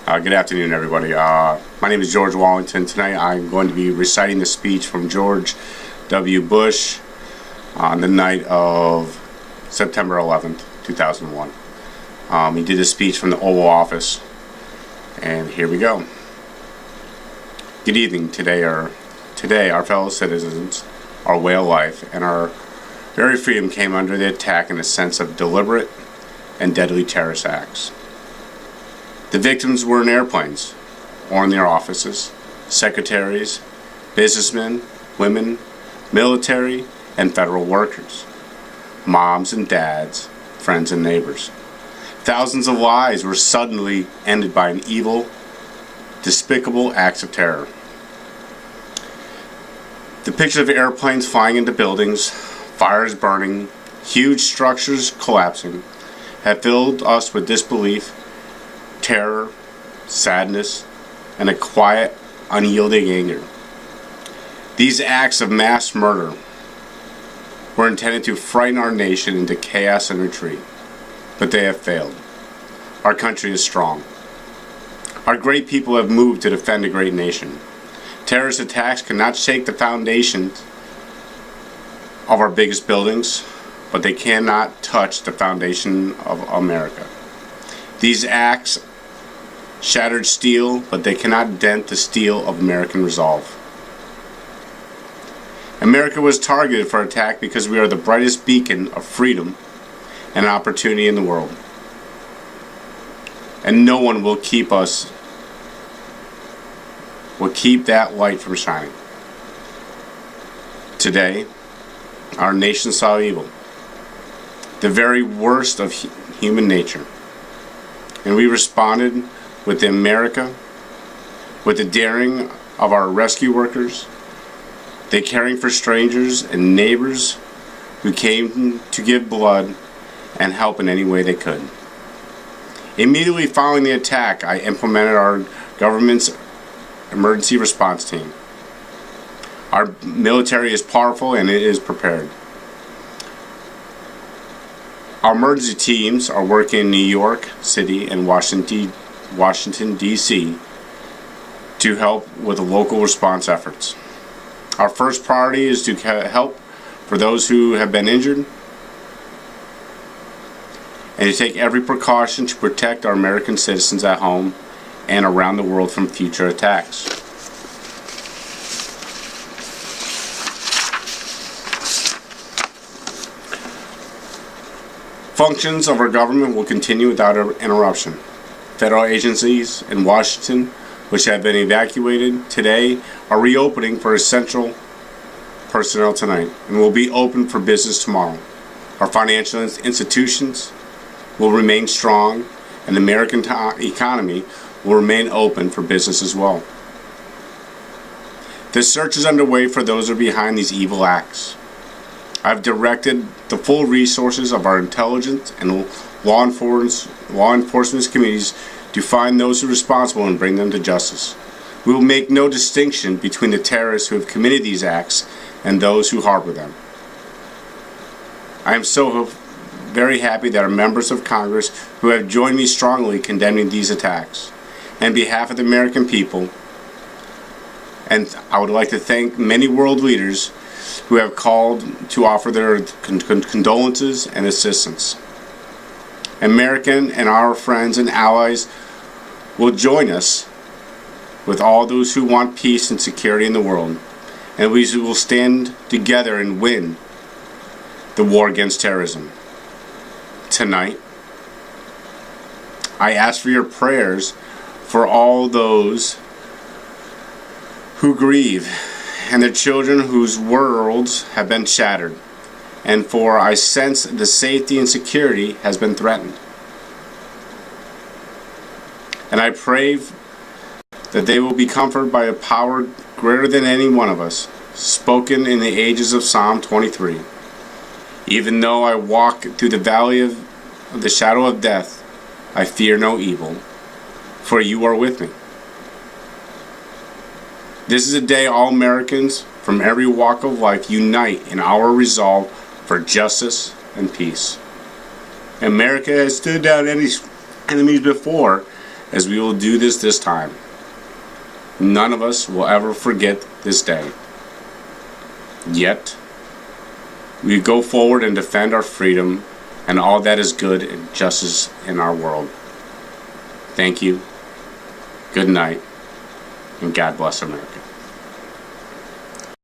Good afternoon, everybody. My name is George Wallington. Tonight I'm going to be reciting the speech from George W. Bush on the night of September 11th, 2001. He did a speech from the Oval Office, and here we go. Good evening. Today, our fellow citizens, our way of life, and our very freedom came under the attack in a sense of deliberate and deadly terrorist acts. The victims were in airplanes or in their offices, secretaries, businessmen, women, military, and federal workers, moms and dads, friends and neighbors. Thousands of lives were suddenly ended by an evil, despicable acts of terror. The picture of airplanes flying into buildings, fires burning, huge structures collapsing, have filled us with disbelief, terror, sadness, and a quiet, unyielding anger. These acts of mass murder were intended to frighten our nation into chaos and retreat, but they have failed. Our country is strong. Our great people have moved to defend a great nation. Terrorist attacks cannot shake the foundations of our biggest buildings, but they cannot touch the foundation of America. These acts shattered steel, but they cannot dent the steel of American resolve. America was targeted for attack because we are the brightest beacon of freedom and opportunity in the world. And no one will keep that light from shining. Today, our nation saw evil, the very worst of human nature. And we responded with the daring of our rescue workers, the caring for strangers and neighbors who came to give blood and help in any way they could. Immediately following the attack, I implemented our government's emergency response team. Our military is powerful and it is prepared. Our emergency teams are working in New York City and Washington, D.C. to help with the local response efforts. Our first priority is to help for those who have been injured and to take every precaution to protect our American citizens at home and around the world from future attacks. Functions of our government will continue without interruption. Federal agencies in Washington, which have been evacuated today, are reopening for essential personnel tonight and will be open for business tomorrow. Our financial institutions will remain strong, and the American economy will remain open for business as well. The search is underway for those who are behind these evil acts. I've directed the full resources of our intelligence and law enforcement committees to find those who are responsible and bring them to justice. We will make no distinction between the terrorists who have committed these acts and those who harbor them. I am so very happy that our members of Congress who have joined me strongly condemning these attacks. On behalf of the American people, and I would like to thank many world leaders who have called to offer their condolences and assistance. American and our friends and allies will join us with all those who want peace and security in the world, and we will stand together and win the war against terrorism. Tonight, I ask for your prayers for all those who grieve and their children whose worlds have been shattered, and for I sense the safety and security has been threatened. And I pray that they will be comforted by a power greater than any one of us, spoken in the ages of Psalm 23. Even though I walk through the valley of the shadow of death, I fear no evil, for you are with me. This is a day all Americans from every walk of life unite in our resolve for justice and peace. America has stood down enemies before, as we will do this time. None of us will ever forget this day. Yet, we go forward and defend our freedom and all that is good and justice in our world. Thank you, good night, and God bless America.